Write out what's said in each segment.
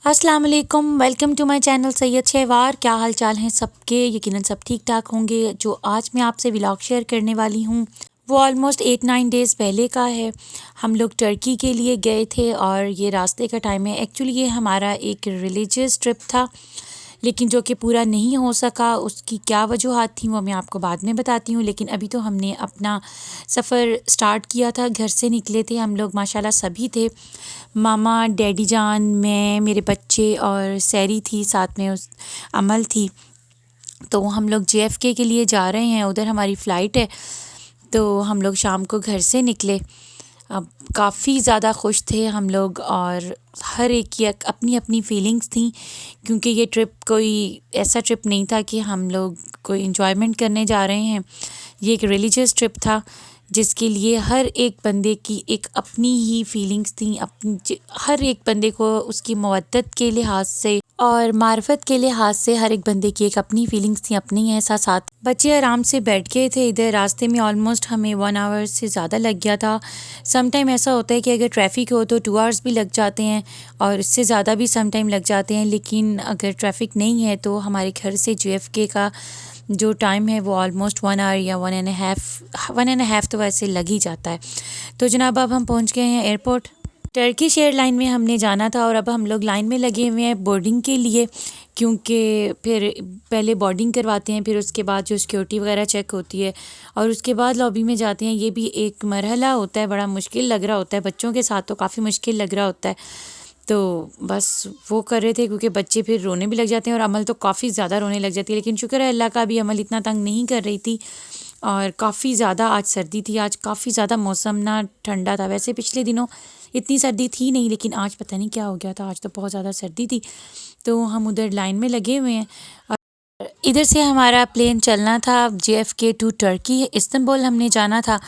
السلام علیکم، welcome to my channel سید شہوار۔ کیا حال چال ہیں سب کے؟ یقیناً سب ٹھیک ٹھاک ہوں گے۔ جو آج میں آپ سے ولاگ شیئر کرنے والی ہوں وہ آلموسٹ 8-9 ڈیز پہلے کا ہے۔ ہم لوگ ٹرکی کے لیے گئے تھے اور یہ راستے کا ٹائم ہے۔ ایکچولی یہ ہمارا ایک ریلیجیس ٹرپ تھا، لیکن جو کہ پورا نہیں ہو سکا۔ اس کی کیا وجوہات تھیں وہ میں آپ کو بعد میں بتاتی ہوں، لیکن ابھی تو ہم نے اپنا سفر سٹارٹ کیا تھا۔ گھر سے نکلے تھے ہم لوگ، ماشاءاللہ سبھی تھے، ماما، ڈیڈی جان، میں، میرے بچے اور سیری تھی ساتھ میں، اس عمل تھی۔ تو ہم لوگ JFK کے لیے جا رہے ہیں، ادھر ہماری فلائٹ ہے۔ تو ہم لوگ شام کو گھر سے نکلے۔ اب کافی زیادہ خوش تھے ہم لوگ، اور ہر ایک کی اپنی اپنی فیلنگس تھیں، کیونکہ یہ ٹرپ کوئی ایسا ٹرپ نہیں تھا کہ ہم لوگ کوئی انجوائمنٹ کرنے جا رہے ہیں۔ یہ ایک ریلیجیس ٹرپ تھا جس کے لیے ہر ایک بندے کی ایک اپنی ہی فیلنگس تھیں، ہر ایک بندے کو اس کی مودت کے لحاظ سے اور معرفت کے لحاظ سے ہر ایک بندے کی ایک اپنی فیلنگس تھیں، اپنی احساسات۔ بچے آرام سے بیٹھ گئے تھے ادھر۔ راستے میں آلموسٹ ہمیں 1 آور سے زیادہ لگ گیا تھا۔ سم ٹائم ایسا ہوتا ہے کہ اگر ٹریفک ہو تو 2 آورس بھی لگ جاتے ہیں، اور اس سے زیادہ بھی سم ٹائم لگ جاتے ہیں، لیکن اگر ٹریفک نہیں ہے تو ہمارے گھر سے JFK کا جو ٹائم ہے وہ آلموسٹ 1 آور یا 1.5 تو ویسے لگ ہی جاتا ہے۔ تو جناب اب ہم پہنچ گئے ہیں ایئرپورٹ۔ ٹرکش ایئر لائن میں ہم نے جانا تھا، اور اب ہم لوگ لائن میں لگے ہوئے ہیں بورڈنگ کے لیے، کیونکہ پھر پہلے بورڈنگ کرواتے ہیں، پھر اس کے بعد جو سیکیورٹی وغیرہ چیک ہوتی ہے، اور اس کے بعد لابی میں جاتے ہیں۔ یہ بھی ایک مرحلہ ہوتا ہے، بڑا مشکل لگ رہا ہوتا ہے، بچوں کے ساتھ تو کافی مشکل لگ رہا ہوتا ہے۔ تو بس وہ کر رہے تھے، کیونکہ بچے پھر رونے بھی لگ جاتے ہیں، اور عمل تو کافی زیادہ رونے لگ جاتی ہے، لیکن شکر ہے اللہ کا بھی عمل اتنا تنگ نہیں کر رہی تھی۔ اور کافی زیادہ آج سردی تھی، آج کافی زیادہ موسم نہ ٹھنڈا تھا۔ ویسے پچھلے دنوں اتنی سردی تھی نہیں، لیکن آج پتہ نہیں کیا ہو گیا تھا، آج تو بہت زیادہ سردی تھی۔ تو ہم ادھر لائن میں لگے ہوئے ہیں، اور ادھر سے ہمارا پلین چلنا تھا JFK ٹو ٹرکی، استنبول ہم نے جانا تھا۔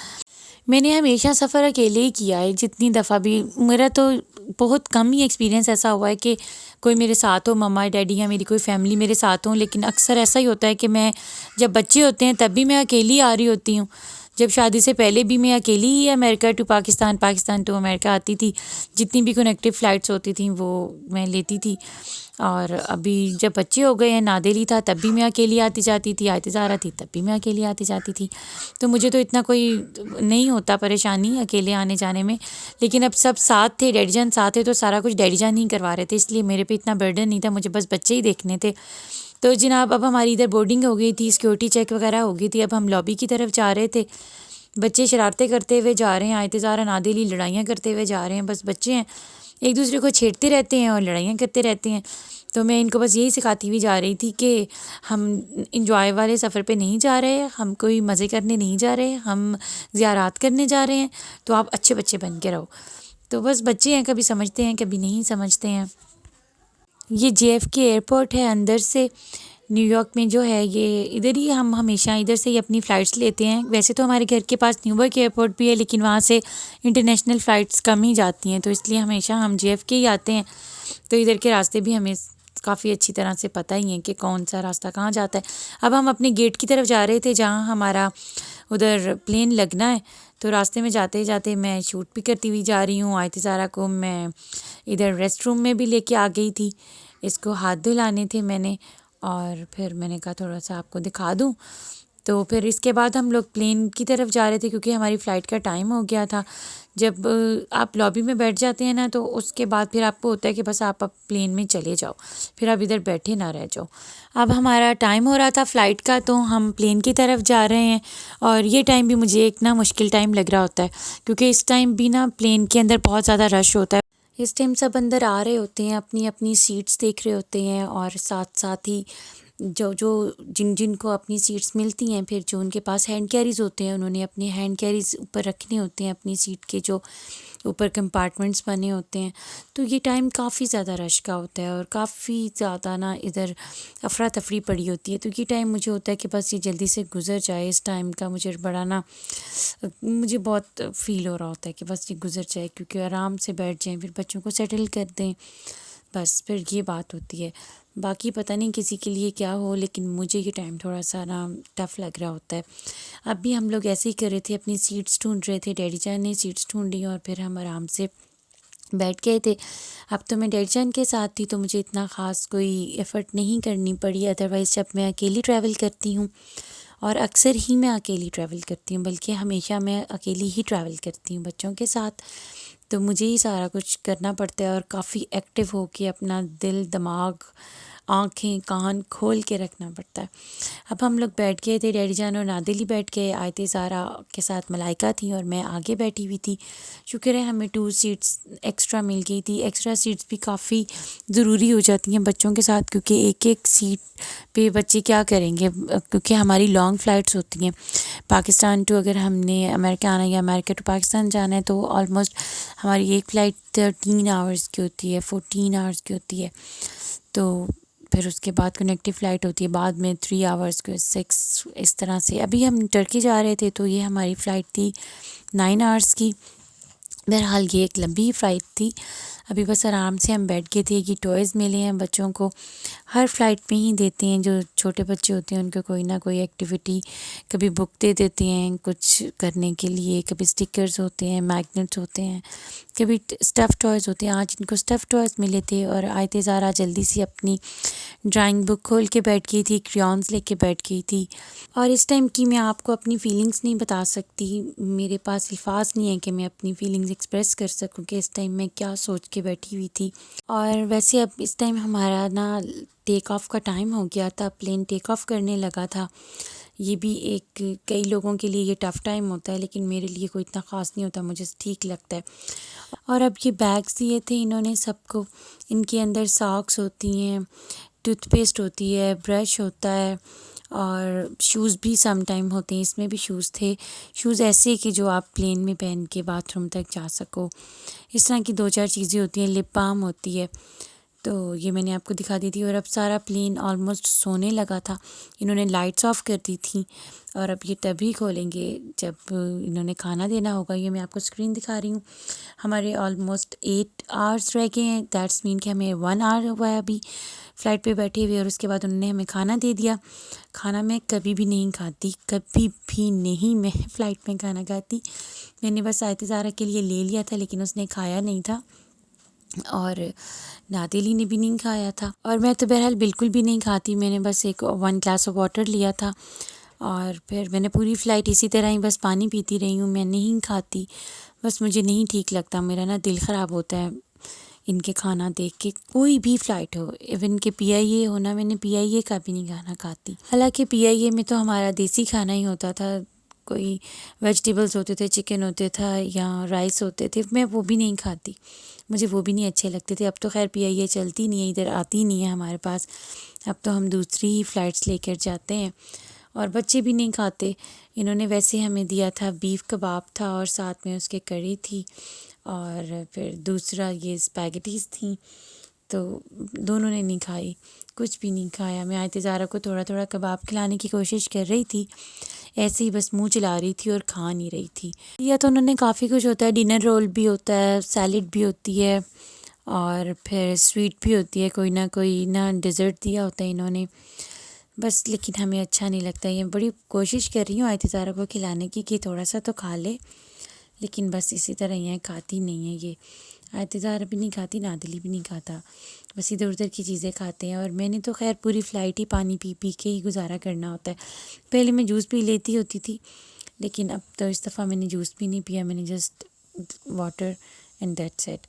میں نے ہمیشہ سفر اکیلے ہی کیا ہے، جتنی دفعہ بھی، میرا تو بہت کم ہی ایکسپیرینس ایسا ہوا ہے کہ کوئی میرے ساتھ ہو، مما ڈیڈی یا میری کوئی فیملی میرے ساتھ ہوں، لیکن اکثر ایسا ہی ہوتا ہے کہ میں جب بچے ہوتے ہیں تب بھی میں اکیلی آ رہی ہوتی ہوں۔ جب شادی سے پہلے بھی میں اکیلی ہی امریکہ ٹو پاکستان، پاکستان ٹو امریکہ آتی تھی، جتنی بھی کنیکٹیو فلائٹس ہوتی تھیں وہ میں لیتی تھی۔ اور ابھی جب بچے ہو گئے ہیں، نادیلی تھا تب بھی میں اکیلی آتی جاتی تھی، آیت زہرا تھی تب بھی میں اکیلی آتی جاتی تھی۔ تو مجھے تو اتنا کوئی نہیں ہوتا پریشانی اکیلے آنے جانے میں، لیکن اب سب ساتھ تھے، ڈیڈی جان ساتھ تھے، تو سارا کچھ ڈیڈی جان ہی کروا رہے تھے، اس لیے میرے پہ اتنا برڈن نہیں تھا، مجھے بس بچے ہی دیکھنے تھے۔ تو جناب اب ہماری ادھر بورڈنگ ہو گئی تھی، سیکیورٹی چیک وغیرہ ہو گئی تھی، اب ہم لابی کی طرف جا رہے تھے۔ بچے شرارتیں کرتے ہوئے جا رہے ہیں، آیت زہرا نادیلی لڑائیاں کرتے ہوئے جا رہے ہیں، بس بچے ہیں ایک دوسرے کو چھیڑتے رہتے ہیں اور لڑائیاں کرتے رہتے ہیں۔ تو میں ان کو بس یہی سکھاتی ہوئی جا رہی تھی کہ ہم انجوائے والے سفر پہ نہیں جا رہے، ہم کوئی مزے کرنے نہیں جا رہے، ہم زیارات کرنے جا رہے ہیں، تو آپ اچھے بچے بن کے رہو۔ تو بس بچے ہیں، کبھی سمجھتے ہیں کبھی نہیں سمجھتے ہیں۔ یہ JFK ایئرپورٹ ہے اندر سے، نیو یارک میں جو ہے، یہ ادھر ہی ہم ہمیشہ ادھر سے ہی اپنی فلائٹس لیتے ہیں۔ ویسے تو ہمارے گھر کے پاس نیوبرک ایئرپورٹ بھی ہے، لیکن وہاں سے انٹرنیشنل فلائٹس کم ہی جاتی ہیں، تو اس لیے ہمیشہ ہم JFK ہی آتے ہیں۔ تو ادھر کے راستے بھی ہمیں کافی اچھی طرح سے پتہ ہی ہیں کہ کون سا راستہ کہاں جاتا ہے۔ اب ہم اپنے گیٹ کی طرف جا رہے تھے جہاں ہمارا ادھر پلین لگنا ہے، تو راستے میں جاتے جاتے میں شوٹ بھی کرتی ہوئی جا رہی ہوں۔ آیت زہرا کو میں ادھر ریسٹ روم میں بھی لے کے آ گئی تھی، اس کو ہاتھ دھلانے تھے میں نے، اور پھر میں نے کہا تھوڑا سا آپ کو دکھا دوں۔ تو پھر اس کے بعد ہم لوگ پلین کی طرف جا رہے تھے، کیونکہ ہماری فلائٹ کا ٹائم ہو گیا تھا۔ جب آپ لابی میں بیٹھ جاتے ہیں نا، تو اس کے بعد پھر آپ کو ہوتا ہے کہ بس آپ اب پلین میں چلے جاؤ، پھر آپ ادھر بیٹھے نہ رہ جاؤ۔ اب ہمارا ٹائم ہو رہا تھا فلائٹ کا، تو ہم پلین کی طرف جا رہے ہیں، اور یہ ٹائم بھی مجھے ایک نا مشکل ٹائم لگ رہا ہوتا ہے، کیونکہ اس ٹائم بھی نا پلین کے اندر بہت زیادہ رش ہوتا ہے۔ اس ٹائم سب اندر آ رہے ہوتے ہیں، اپنی اپنی سیٹس دیکھ رہے ہوتے ہیں، اور ساتھ ساتھ ہی جن کو اپنی سیٹس ملتی ہیں، پھر جو ان کے پاس ہینڈ کیریز ہوتے ہیں، انہوں نے اپنے ہینڈ کیریز اوپر رکھنے ہوتے ہیں اپنی سیٹ کے جو اوپر کمپارٹمنٹس بنے ہوتے ہیں۔ تو یہ ٹائم کافی زیادہ رش کا ہوتا ہے، اور کافی زیادہ نا ادھر افراتفری پڑی ہوتی ہے۔ تو یہ ٹائم مجھے ہوتا ہے کہ بس یہ جلدی سے گزر جائے، اس ٹائم کا مجھے مجھے بہت فیل ہو رہا ہوتا ہے کہ بس یہ گزر جائے، کیونکہ آرام سے بیٹھ جائیں، پھر بچوں کو سیٹل کر دیں، بس پھر یہ بات ہوتی ہے۔ باقی پتہ نہیں کسی کے لیے کیا ہو، لیکن مجھے یہ ٹائم تھوڑا سا نا ٹف لگ رہا ہوتا ہے۔ اب بھی ہم لوگ ایسے ہی کر رہے تھے، اپنی سیٹس ڈھونڈ رہے تھے، ڈیڈی جان نے سیٹس ڈھونڈی، اور پھر ہم آرام سے بیٹھ گئے تھے. اب تو میں ڈیڈی جان کے ساتھ تھی تو مجھے اتنا خاص کوئی ایفرٹ نہیں کرنی پڑی. ادروائز جب میں اکیلی ٹریول کرتی ہوں، اور اکثر ہی میں اکیلی ٹریول کرتی ہوں، بلکہ ہمیشہ میں اکیلی ہی ٹریول کرتی ہوں بچوں کے ساتھ، تو مجھے ہی سارا کچھ کرنا پڑتا ہے اور کافی ایکٹیو ہو کے اپنا دل، دماغ، آنکھیں، کان کھول کے رکھنا پڑتا ہے. اب ہم لوگ بیٹھ گئے تھے، ڈیڈی جان اور نادل ہی بیٹھ گئے. آیت زہرا کے ساتھ ملائکہ تھیں اور میں آگے بیٹھی ہوئی تھی. شکر ہے ہمیں 2 سیٹس ایکسٹرا مل گئی تھی. ایکسٹرا سیٹس بھی کافی ضروری ہو جاتی ہیں بچوں کے ساتھ، کیونکہ ایک ایک سیٹ پہ بچے کیا کریں گے، کیونکہ ہماری لانگ فلائٹس ہوتی ہیں. پاکستان ٹو اگر ہم نے امریکہ آنا ہے یا امریکہ ٹو پاکستان جانا ہے تو آلموسٹ ہماری ایک فلائٹ 13 آورس کی ہوتی ہے، 14 آورس کی ہوتی ہے. تو پھر اس کے بعد کنیکٹیو فلائٹ ہوتی ہے، بعد میں 3 آورس کے 6 اس طرح سے. ابھی ہم ٹرکی جا رہے تھے تو یہ ہماری فلائٹ تھی 9 آورس کی. بہرحال یہ ایک لمبی فلائٹ تھی. ابھی بس آرام سے ہم بیٹھ گئے تھے. یہ ٹوائز ملے ہیں بچوں کو، ہر فلائٹ میں ہی دیتے ہیں. جو چھوٹے بچے ہوتے ہیں ان کو کوئی نہ کوئی ایکٹیویٹی، کبھی بک دے دیتے ہیں کچھ کرنے کے لیے، کبھی اسٹکرز ہوتے ہیں، میگنیٹس ہوتے ہیں، کبھی اسٹف ٹوائز ہوتے ہیں. آج ان کو اسٹف ٹوائز ملے تھے اور آیت زہرا جلدی سے اپنی ڈرائنگ بک کھول کے بیٹھ گئی تھی، کریونس لے کے بیٹھ گئی تھی. اور اس ٹائم کی میں آپ کو اپنی فیلنگس نہیں بتا سکتی، میرے پاس الفاظ نہیں ہیں کہ میں اپنی فیلنگس ایکسپریس کر سکوں کہ اس ٹائم میں کیا سوچ کے بیٹھی ہوئی تھی. اور ویسے اب اس ٹائم ہمارا نا ٹیک آف کا ٹائم ہو گیا تھا، پلین ٹیک آف کرنے لگا تھا. یہ بھی ایک کئی لوگوں کے لیے یہ ٹف ٹائم ہوتا ہے، لیکن میرے لیے کوئی اتنا خاص نہیں ہوتا، مجھے ٹھیک لگتا ہے. اور اب یہ بیگس دیے تھے انہوں نے سب کو. ان کے اندر ساکس ہوتی ہیں، ٹوتھ پیسٹ ہوتی ہے، برش ہوتا ہے، اور شوز بھی سم ٹائم ہوتے ہیں. اس میں بھی شوز تھے، شوز ایسے کہ جو آپ پلین میں پہن کے باتھ روم تک جا سکو. اس طرح کی 2-4 چیزیں ہوتی ہیں. لپ بام ہوتی ہے. تو یہ میں نے آپ کو دکھا دی تھی. اور اب سارا پلین آلموسٹ سونے لگا تھا. انہوں نے لائٹس آف کر دی تھیں اور اب یہ تبھی کھولیں گے جب انہوں نے کھانا دینا ہوگا. یہ میں آپ کو اسکرین دکھا رہی ہوں. ہمارے آلموسٹ 8 آورس رہ گئے ہیں. دیٹس مین کہ ہمیں 1 آور ہوا ہے ابھی فلائٹ پہ بیٹھے ہوئے، اور اس کے بعد انہوں نے ہمیں کھانا دے دیا. کھانا میں کبھی بھی نہیں کھاتی، کبھی بھی نہیں میں فلائٹ میں کھانا کھاتی. میں نے بس آیت زہرا کے لیے لے لیا تھا، لیکن اس نے کھایا نہیں تھا اور نادلی نے بھی نہیں کھایا تھا. اور میں تو بہرحال بالکل بھی نہیں کھاتی. میں نے بس 1 گلاس آف واٹر لیا تھا اور پھر میں نے پوری فلائٹ اسی طرح ہی بس پانی پیتی رہی ہوں. میں نہیں کھاتی، بس مجھے نہیں ٹھیک لگتا. میرا نا دل خراب ہوتا ہے ان کے کھانا دیکھ کے. کوئی بھی فلائٹ ہو، ایون کہ پی آئی اے ہونا، میں نے پی آئی اے کا بھی نہیں کھانا کھاتی. حالانکہ پی آئی اے میں تو ہمارا دیسی کھانا ہی ہوتا تھا، کوئی ویجیٹیبلز ہوتے تھے، چکن ہوتے تھا یا رائس ہوتے تھے. میں وہ بھی نہیں کھاتی، مجھے وہ بھی نہیں اچھے لگتے تھے. اب تو خیر پی آئی اے چلتی نہیں ہے، ادھر آتی نہیں ہے ہمارے پاس. اب تو ہم دوسری ہی فلائٹس لے کر جاتے ہیں. اور بچے بھی نہیں کھاتے. انہوں نے ویسے ہمیں دیا تھا بیف کباب تھا اور ساتھ میں اس کے کڑی تھی، اور پھر دوسرا یہ اسپیگٹیز تھیں. تو دونوں نے نہیں کھائی، کچھ بھی نہیں کھایا. میں آیت زہرا کو تھوڑا تھوڑا کباب کھلانے کی کوشش کر رہی تھی، ایسے ہی بس منہ چلا رہی تھی اور کھا نہیں رہی تھی. یا تو انہوں نے کافی کچھ ہوتا ہے، ڈنر رول بھی ہوتا ہے، سیلڈ بھی ہوتی ہے، اور پھر سویٹ بھی ہوتی ہے، کوئی نہ کوئی نہ ڈیزرٹ دیا ہوتا ہے انہوں نے بس. لیکن ہمیں اچھا نہیں لگتا. یہ بڑی کوشش کر رہی ہوں آیت زہرا کو کھلانے کی کہ تھوڑا سا تو کھا لے، لیکن بس اسی طرح ہی ہے، کھاتی نہیں ہے. یہ آیت زہرا بھی نہیں کھاتی، نادلی بھی نہیں کھاتا، بس ادھر ادھر کی چیزیں کھاتے ہیں. اور میں نے تو خیر پوری فلائٹ ہی پانی پی پی کے ہی گزارا کرنا ہوتا ہے. پہلے میں جوس پی لیتی ہوتی تھی، لیکن اب تو اس دفعہ میں نے جوس بھی نہیں پیا. میں نے just water and that's it.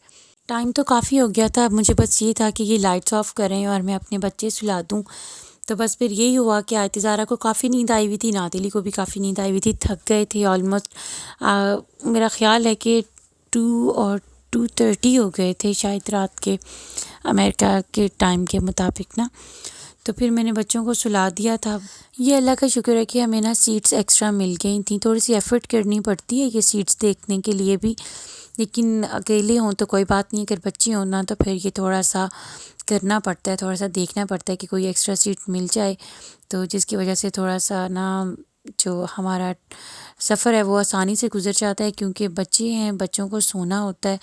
Time تو کافی ہو گیا تھا. اب مجھے بس یہ تھا کہ یہ لائٹس آف کریں اور میں اپنے بچے سلا دوں. تو بس پھر یہی ہوا کہ آیت زہرا کو کافی نیند آئی ہوئی تھی، نادلی کو بھی کافی نیند آئی ہوئی تھی. تھک گئے تھے آلموسٹ. میرا خیال ہے کہ 2 اور 2:30 ہو گئے تھے شاید رات کے، امریکہ کے ٹائم کے مطابق نا. تو پھر میں نے بچوں کو سلا دیا تھا. یہ اللہ کا شکر ہے کہ ہمیں نا سیٹس ایکسٹرا مل گئی تھیں. تھوڑی سی ایفرٹ کرنی پڑتی ہے یہ سیٹس دیکھنے کے لیے بھی، لیکن اکیلے ہوں تو کوئی بات نہیں. اگر بچے ہوں نا تو پھر یہ تھوڑا سا کرنا پڑتا ہے، تھوڑا سا دیکھنا پڑتا ہے کہ کوئی ایکسٹرا سیٹ مل جائے. تو جس کی وجہ سے تھوڑا سا نا جو ہمارا سفر ہے وہ آسانی سے گزر جاتا ہے، کیونکہ بچے ہیں، بچوں کو سونا ہوتا ہے.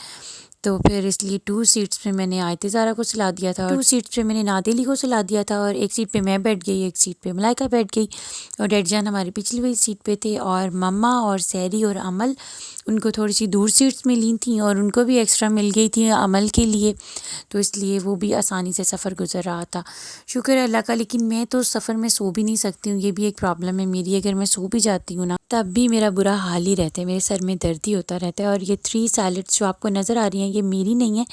تو پھر اس لیے 2 سیٹس پہ میں نے آیت زہرا کو سلا دیا تھا، اور 2 سیٹس پہ میں نے نادلی کو سلا دیا تھا، اور ایک سیٹ پہ میں بیٹھ گئی، ایک سیٹ پہ ملائکہ بیٹھ گئی، اور ڈیڈی جان ہماری پچھلی والی سیٹ پہ تھے. اور مما اور سیری اور عمل ان کو تھوڑی سی دور سیٹس ملی تھیں اور ان کو بھی ایکسٹرا مل گئی تھیں عمل کے لیے، تو اس لیے وہ بھی آسانی سے سفر گزر رہا تھا، شکر ہے اللہ کا۔ لیکن میں تو سفر میں سو بھی نہیں سکتی ہوں، یہ بھی ایک پرابلم ہے میری۔ اگر میں سو بھی جاتی ہوں نا تب بھی میرا برا حال ہی رہتا ہے، میرے سر میں درد ہی ہوتا رہتا ہے۔ اور یہ 3 سیلڈس جو آپ کو نظر آ رہی ہیں یہ میری نہیں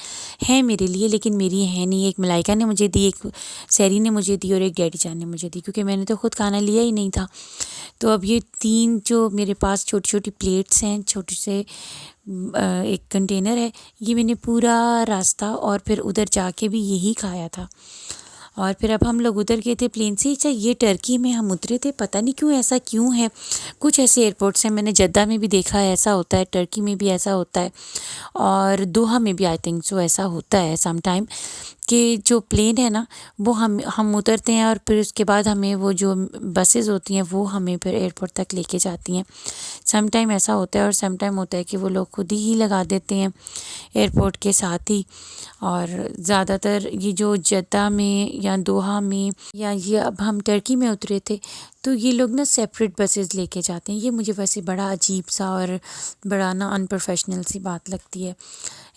ہیں میرے لیے، لیکن میری ہیں نہیں۔ ایک ملائکہ نے مجھے دی، ایک سیری نے مجھے دی اور ایک ڈیڈی جان نے مجھے دی، کیونکہ میں نے تو خود کھانا لیا ہی نہیں تھا۔ تو اب یہ 3 جو میرے پاس چھوٹی چھوٹی پلیٹس ہیں، چھوٹے سے ایک کنٹینر ہے، یہ میں نے پورا راستہ اور پھر ادھر جا کے بھی یہی کھایا تھا۔ اور پھر اب ہم لوگ اتر گئے تھے پلین سے۔ اچھا یہ ٹرکی میں ہم اترے تھے، پتہ نہیں کیوں ایسا کیوں ہے، کچھ ایسے ایئرپورٹس ہیں، میں نے جدہ میں بھی دیکھا ہے ایسا ہوتا ہے، ٹرکی میں بھی ایسا ہوتا ہے، اور دوحہ میں بھی آئی تھنک سو ایسا ہوتا ہے سم ٹائم، کہ جو پلین ہے نا وہ ہم اترتے ہیں اور پھر اس کے بعد ہمیں وہ جو بسیز ہوتی ہیں وہ ہمیں پھر ایئرپورٹ تک لے کے جاتی ہیں۔ سم ٹائم ایسا ہوتا ہے اور سم ٹائم ہوتا ہے کہ وہ لوگ خود ہی لگا دیتے ہیں ایئرپورٹ کے ساتھ ہی۔ اور زیادہ تر یہ جو جدہ میں یا دوحہ میں یا یہ اب ہم ٹرکی میں اترے تھے تو یہ لوگ نا سیپریٹ بسیز لے کے جاتے ہیں۔ یہ مجھے ویسے بڑا عجیب سا اور بڑا نا ان پروفیشنل سی بات لگتی ہے۔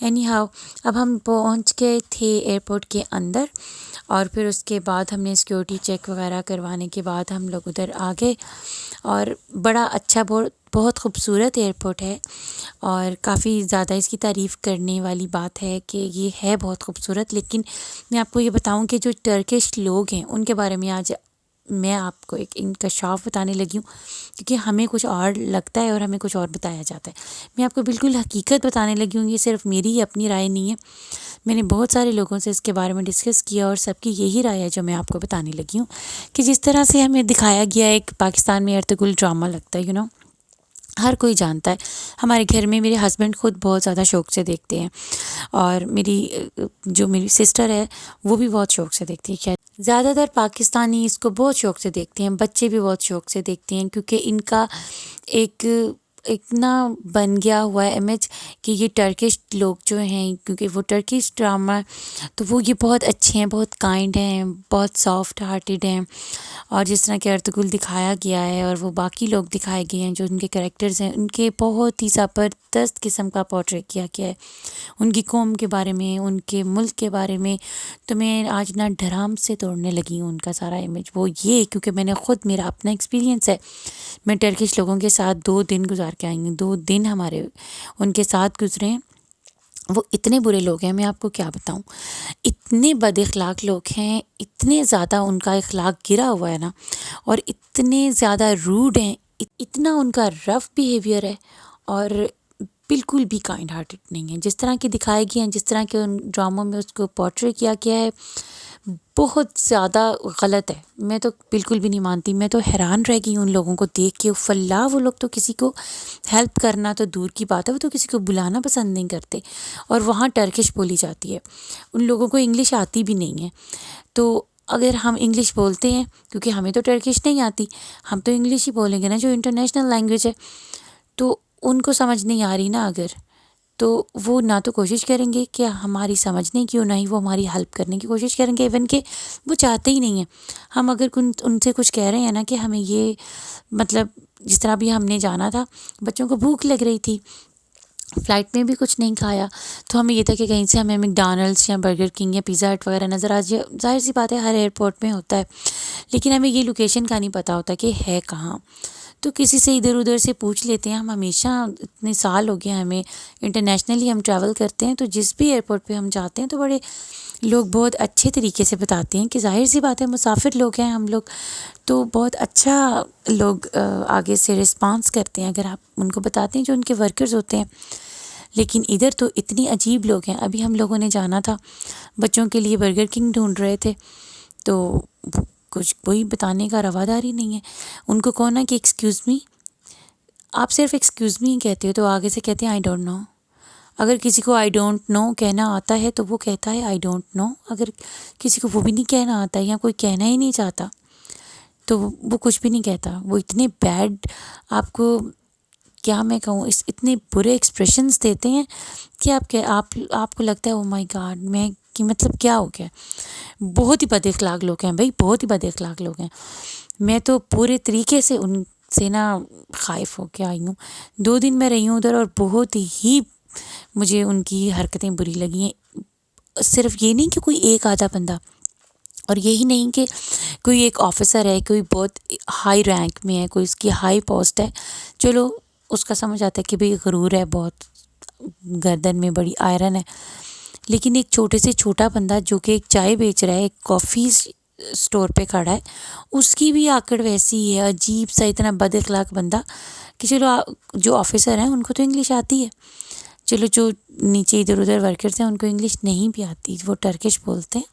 اینی ہاؤ اب ہم پہنچ گئے تھے ایئرپورٹ کے اندر، اور پھر اس کے بعد ہم نے سیکورٹی چیک وغیرہ کروانے کے بعد ہم لوگ ادھر آ گئے، اور بڑا اچھا بہت خوبصورت ایئرپورٹ ہے، اور کافی زیادہ اس کی تعریف کرنے والی بات ہے کہ یہ ہے بہت خوبصورت۔ لیکن میں آپ کو یہ بتاؤں کہ جو ٹرکش لوگ ہیں ان کے بارے میں آج میں آپ کو ایک انکشاف بتانے لگی ہوں، کیونکہ ہمیں کچھ اور لگتا ہے اور ہمیں کچھ اور بتایا جاتا ہے۔ میں آپ کو بالکل حقیقت بتانے لگی ہوں، یہ صرف میری ہی اپنی رائے نہیں ہے، میں نے بہت سارے لوگوں سے اس کے بارے میں ڈسکس کیا اور سب کی یہی رائے ہے جو میں آپ کو بتانے لگی ہوں، کہ جس طرح سے ہمیں دکھایا گیا ایک پاکستان میں ارطغرل ڈرامہ لگتا ہے، ہر کوئی جانتا ہے۔ ہمارے گھر میں میرے ہسبینڈ خود بہت زیادہ شوق سے دیکھتے ہیں، اور میری سسٹر ہے وہ بھی بہت شوق سے دیکھتی ہے۔ زیادہ تر پاکستانی اس کو بہت شوق سے دیکھتے ہیں، بچے بھی بہت شوق سے دیکھتے ہیں، کیونکہ ان کا ایک نا بن گیا ہوا ہے امیج کہ یہ ٹرکش لوگ جو ہیں، کیونکہ وہ ٹرکش ڈرامہ تو وہ یہ بہت اچھے ہیں، بہت کائنڈ ہیں، بہت سافٹ ہارٹیڈ ہیں، اور جس طرح کہ ارطغرل دکھایا گیا ہے اور وہ باقی لوگ دکھائے گئے ہیں جو ان کے کریکٹرز ہیں، ان کے بہت ہی زبردست قسم کا پورٹریٹ کیا گیا ہے، ان کی قوم کے بارے میں، ان کے ملک کے بارے میں۔ تو میں آج نا ڈھرام سے توڑنے لگی ہوں ان کا سارا امیج، وہ یہ کیونکہ میں نے خود میرا اپنا ایکسپیرینس ہے، میں ٹرکش لوگوں کے ساتھ 2 دن گزار کے آئی ہوں، 2 دن ہمارے ان کے ساتھ گزرے ہیں۔ وہ اتنے برے لوگ ہیں، میں آپ کو کیا بتاؤں، اتنے بد اخلاق لوگ ہیں، اتنے زیادہ ان کا اخلاق گرا ہوا ہے نا، اور اتنے زیادہ روڈ ہیں، اتنا ان کا رف بیہیویئر ہے، اور بالکل بھی کائنڈ ہارٹڈ نہیں ہے۔ جس طرح کی دکھائے گئے ہیں، جس طرح کے ان ڈراموں میں اس کو پورٹری کیا گیا ہے، بہت زیادہ غلط ہے۔ میں تو بالکل بھی نہیں مانتی، میں تو حیران رہ گئی ہوں ان لوگوں کو دیکھ کے۔ فلاں وہ لوگ تو کسی کو ہیلپ کرنا تو دور کی بات ہے، وہ تو کسی کو بلانا پسند نہیں کرتے، اور وہاں ٹرکش بولی جاتی ہے، ان لوگوں کو انگلش آتی بھی نہیں ہے۔ تو اگر ہم انگلش بولتے ہیں، کیونکہ ہمیں تو ٹرکش نہیں آتی، ہم تو انگلش ہی بولیں گے نا جو انٹرنیشنل لینگویج ہے، تو ان کو سمجھ نہیں آ رہی نا اگر، تو وہ نہ تو کوشش کریں گے کہ ہماری سمجھنے کی، اور نہ ہی وہ ہماری ہیلپ کرنے کی کوشش کریں گے، ایون کہ وہ چاہتے ہی نہیں ہیں۔ ہم اگر ان سے کچھ کہہ رہے ہیں نا کہ ہمیں یہ مطلب جس طرح بھی ہم نے جانا تھا، بچوں کو بھوک لگ رہی تھی، فلائٹ میں بھی کچھ نہیں کھایا، تو ہمیں یہ تھا کہ کہیں سے ہمیں میکڈونلڈس یا برگر کنگ یا پیزا ہٹ وغیرہ نظر آ جائے، ظاہر سی بات ہے ہر ایئرپورٹ میں ہوتا ہے، لیکن ہمیں یہ لوکیشن کا نہیں پتہ ہوتا کہ ہے کہاں، تو کسی سے ادھر ادھر سے پوچھ لیتے ہیں۔ ہم ہمیشہ اتنے سال ہو گئے ہمیں انٹرنیشنلی ہم ٹریول کرتے ہیں، تو جس بھی ایئرپورٹ پہ ہم جاتے ہیں تو بڑے لوگ بہت اچھے طریقے سے بتاتے ہیں کہ ظاہر سی بات ہے مسافر لوگ ہیں ہم لوگ، تو بہت اچھا لوگ آگے سے رسپانس کرتے ہیں اگر آپ ان کو بتاتے ہیں جو ان کے ورکرز ہوتے ہیں۔ لیکن ادھر تو اتنی عجیب لوگ ہیں۔ ابھی ہم لوگوں نے جانا تھا، بچوں کے لیے برگر کنگ ڈھونڈ رہے تھے، تو کچھ کوئی بتانے کا رواداری نہیں ہے۔ ان کو کہنا کہ ایکسکیوز می، آپ صرف ایکسکیوز می کہتے ہو تو آگے سے کہتے ہیں آئی ڈونٹ نو۔ اگر کسی کو آئی ڈونٹ نو کہنا آتا ہے تو وہ کہتا ہے آئی ڈونٹ نو، اگر کسی کو وہ بھی نہیں کہنا آتا ہے یا کوئی کہنا ہی نہیں چاہتا تو وہ کچھ بھی نہیں کہتا۔ وہ اتنے بیڈ، آپ کو کیا میں کہوں، اتنے برے ایکسپریشنز دیتے ہیں کہ آپ کو لگتا ہے او مائی گاڈ، میں کہ مطلب کیا ہو گیا۔ بہت ہی بد اخلاق لوگ ہیں بھائی، بہت ہی بد اخلاق لوگ ہیں۔ میں تو پورے طریقے سے ان سے نا خائف ہو کے آئی ہوں. 2 دن میں رہی ہوں ادھر اور بہت ہی مجھے ان کی حرکتیں بری لگی ہیں. صرف یہ نہیں کہ کوئی ایک آدھا بندہ، اور یہی نہیں کہ کوئی ایک آفیسر ہے، کوئی بہت ہائی رینک میں ہے، کوئی اس کی ہائی پوسٹ ہے، چلو اس کا سمجھ آتا ہے کہ بھئی غرور ہے، بہت گردن میں بڑی آئرن ہے. لیکن ایک چھوٹے سے چھوٹا بندہ جو کہ ایک چائے بیچ رہا ہے، ایک کافی اسٹور پہ کھڑا ہے، اس کی بھی آکڑ ویسی ہی ہے. عجیب سا اتنا بد اخلاق بندہ کہ چلو جو آفیسر ہیں ان کو تو انگلش آتی ہے، چلو جو نیچے ادھر ادھر ورکرز ہیں ان کو انگلش نہیں بھی آتی، وہ ٹرکش بولتے ہیں.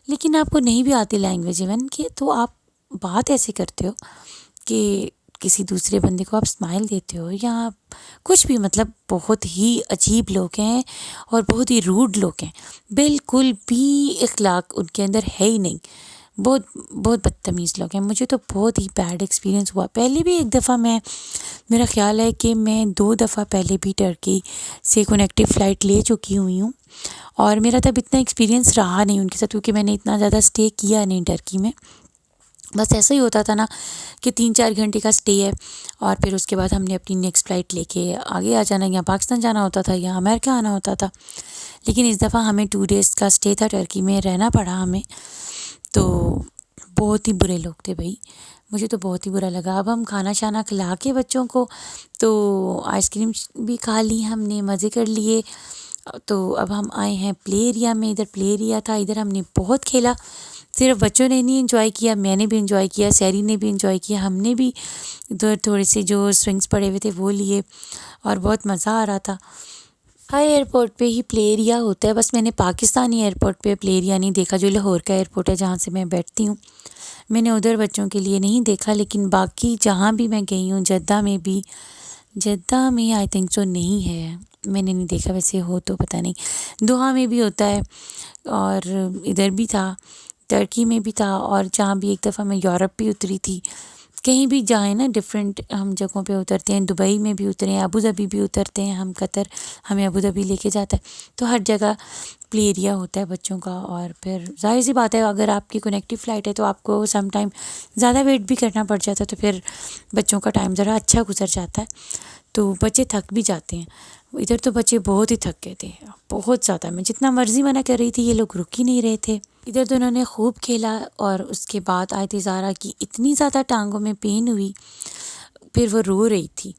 لیکن آپ کو نہیں بھی آتی لینگویج ایون کہ تو آپ بات ایسے کرتے ہو کہ کسی دوسرے بندے کو آپ اسمائل دیتے ہو یا کچھ بھی، مطلب بہت ہی عجیب لوگ ہیں اور بہت ہی روڈ لوگ ہیں. بالکل بھی اخلاق ان کے اندر ہے ہی نہیں. بہت بہت بدتمیز لوگ ہیں. مجھے تو بہت ہی بیڈ ایکسپیرینس ہوا. پہلے بھی ایک دفعہ میرا خیال ہے کہ میں 2 دفعہ پہلے بھی ٹرکی سے کنیکٹیو فلائٹ لے چکی ہوئی ہوں، اور میرا تب اتنا ایکسپیرینس رہا نہیں ان کے ساتھ، کیونکہ میں نے اتنا زیادہ اسٹے کیا نہیں ٹرکی میں. بس ایسا ہی ہوتا تھا نا کہ 3-4 گھنٹے کا اسٹے ہے اور پھر اس کے بعد ہم نے اپنی نیکسٹ فلائٹ لے کے آگے آ جانا، یا پاکستان جانا ہوتا تھا یا امریکہ آنا ہوتا تھا. لیکن اس دفعہ ہمیں 2 ڈیز کا اسٹے تھا ٹرکی میں، رہنا پڑا ہمیں. تو بہت ہی برے لوگ تھے بھائی، مجھے تو بہت ہی برا لگا. اب ہم کھانا شانا کھلا کے بچوں کو، تو آئس کریم بھی کھا لی ہم نے، مزے کر لیے. تو اب ہم آئے ہیں پلے ایریا میں. ادھر پلے ایریا تھا، ادھر ہم نے بہت کھیلا. صرف بچوں نے نہیں انجوائے کیا، میں نے بھی انجوائے کیا، سیری نے بھی انجوائے کیا. ہم نے بھی ادھر تھوڑے سے جو سوئنگس پڑے ہوئے تھے وہ لیے اور بہت مزہ آ رہا تھا. ہر ایئرپورٹ پہ ہی پلے ایریا ہوتا ہے، بس میں نے پاکستانی ایئرپورٹ پہ پلے ایریا نہیں دیکھا جو لاہور کا ایئرپورٹ ہے جہاں سے میں بیٹھتی ہوں. میں نے ادھر بچوں کے لیے نہیں دیکھا. لیکن باقی جہاں بھی میں گئی ہوں، جدہ میں آئی تھنک سو نہیں ہے، میں نے نہیں دیکھا. ویسے ہو تو پتہ نہیں. دوحہ میں بھی ہوتا ہے اور ادھر بھی تھا، ٹرکی میں بھی تھا، اور جہاں بھی ایک دفعہ میں یورپ بھی اتری تھی. کہیں بھی جائیں نا ڈفرینٹ ہم جگہوں پہ اترتے ہیں. دبئی میں بھی اترے ہیں، ابو ظبی بھی اترتے ہیں ہم، قطر ہمیں ابو ظبی لے کے جاتا ہے. تو ہر جگہ پلے ایریا ہوتا ہے بچوں کا. اور پھر ظاہر سی بات ہے اگر آپ کی کنیکٹیو فلائٹ ہے تو آپ کو سم ٹائم زیادہ ویٹ بھی کرنا پڑ جاتا ہے، تو پھر بچوں کا ٹائم ذرا اچھا گزر جاتا ہے، تو بچے تھک بھی جاتے ہیں. ادھر تو بچے بہت ہی تھک گئے تھے، بہت زیادہ. میں جتنا مرضی منع کر رہی تھی یہ لوگ رک ہی نہیں رہے تھے. ادھر تو انہوں نے خوب کھیلا، اور اس کے بعد آئی تھی زارا کی اتنی زیادہ ٹانگوں میں پین ہوئی. پھر وہ رو رہی تھی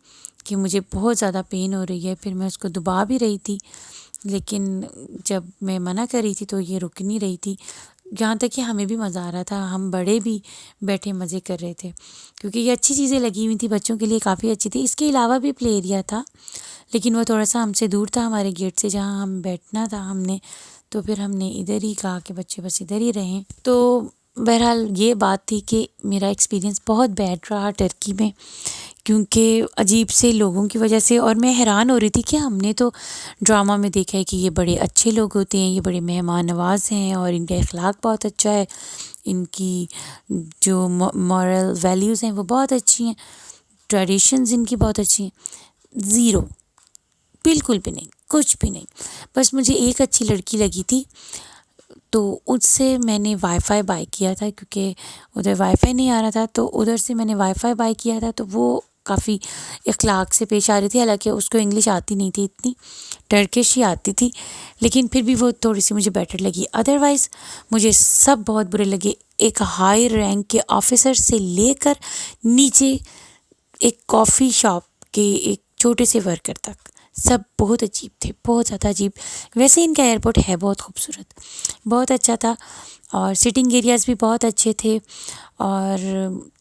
کہ مجھے بہت زیادہ پین ہو رہی ہے. پھر میں اس کو دبا بھی رہی تھی، لیکن جب میں منع کر رہی تھی تو یہ رک نہیں رہی تھی. یہاں تک کہ ہمیں بھی مزہ آ رہا تھا، ہم بڑے بھی بیٹھے مزے کر رہے تھے، کیونکہ یہ اچھی چیزیں لگی ہوئی تھیں بچوں کے لیے، کافی اچھی تھی. اس کے علاوہ بھی پلے ایریا تھا، لیکن وہ تھوڑا سا ہم سے دور تھا ہمارے گیٹ سے جہاں ہم بیٹھنا تھا ہم نے. تو پھر ہم نے ادھر ہی کہا کہ بچے بس ادھر ہی رہیں. تو بہرحال یہ بات تھی کہ میرا ایکسپیرینس بہت بیڈ رہا ٹرکی میں، کیونکہ عجیب سے لوگوں کی وجہ سے. اور میں حیران ہو رہی تھی کہ ہم نے تو ڈرامہ میں دیکھا ہے کہ یہ بڑے اچھے لوگ ہوتے ہیں، یہ بڑے مہمان نواز ہیں اور ان کا اخلاق بہت اچھا ہے، ان کی جو مورل ویلیوز ہیں وہ بہت اچھی ہیں، ٹریڈیشنز ان کی بہت اچھی ہیں. زیرو، بالکل بھی نہیں، کچھ بھی نہیں. بس مجھے ایک اچھی لڑکی لگی تھی، تو اس سے میں نے وائی فائی بائی کیا تھا، کیونکہ ادھر وائی فائی نہیں آ رہا تھا. تو ادھر سے میں نے وائی فائی بائی کیا تھا. تو وہ کافی اخلاق سے پیش آ رہی تھی، حالانکہ اس کو انگلش آتی نہیں تھی اتنی، ٹرکش ہی آتی تھی. لیکن پھر بھی وہ تھوڑی سی مجھے بیٹر لگی. ادروائز مجھے سب بہت برے لگے، ایک ہائی رینک کے آفیسر سے لے کر نیچے ایک کافی شاپ کے ایک چھوٹے سے ورکر تک، سب بہت عجیب تھے، بہت زیادہ عجیب. ویسے ان کا ایئرپورٹ ہے بہت خوبصورت، بہت اچھا تھا، اور سٹنگ ایریاز بھی بہت اچھے تھے. اور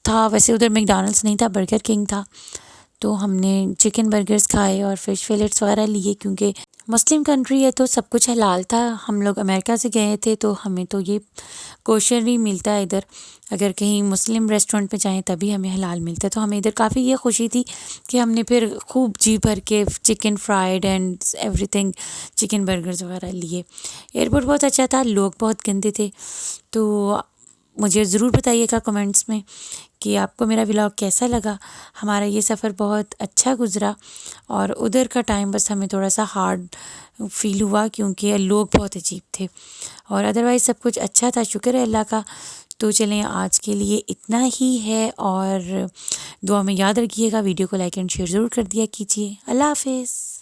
تھا ویسے ادھر میک ڈونلڈس نہیں تھا، برگر کنگ تھا. تو ہم نے چکن برگرز کھائے اور فش فلیٹس وغیرہ لیے، کیونکہ مسلم کنٹری ہے تو سب کچھ حلال تھا. ہم لوگ امریکہ سے گئے تھے تو ہمیں تو یہ کوشر بھی ملتا ہے ادھر، اگر کہیں مسلم ریسٹورنٹ پہ جائیں تبھی ہمیں حلال ملتا ہے. تو ہمیں ادھر کافی یہ خوشی تھی کہ ہم نے پھر خوب جی بھر کے چکن فرائیڈ اینڈ ایوری تھنگ، چکن برگرز وغیرہ لیے. ایئرپورٹ بہت اچھا تھا، لوگ بہت گندے تھے. تو مجھے ضرور بتائیے گا کمنٹس میں کہ آپ کو میرا ولاگ کیسا لگا. ہمارا یہ سفر بہت اچھا گزرا، اور ادھر کا ٹائم بس ہمیں تھوڑا سا ہارڈ فیل ہوا کیونکہ لوگ بہت عجیب تھے، اور ادروائز سب کچھ اچھا تھا، شکر ہے اللہ کا. تو چلیں آج کے لیے اتنا ہی ہے، اور دعا میں یاد رکھیے گا، ویڈیو کو لائک اینڈ شیئر ضرور کر دیا کیجیے۔ اللہ حافظ۔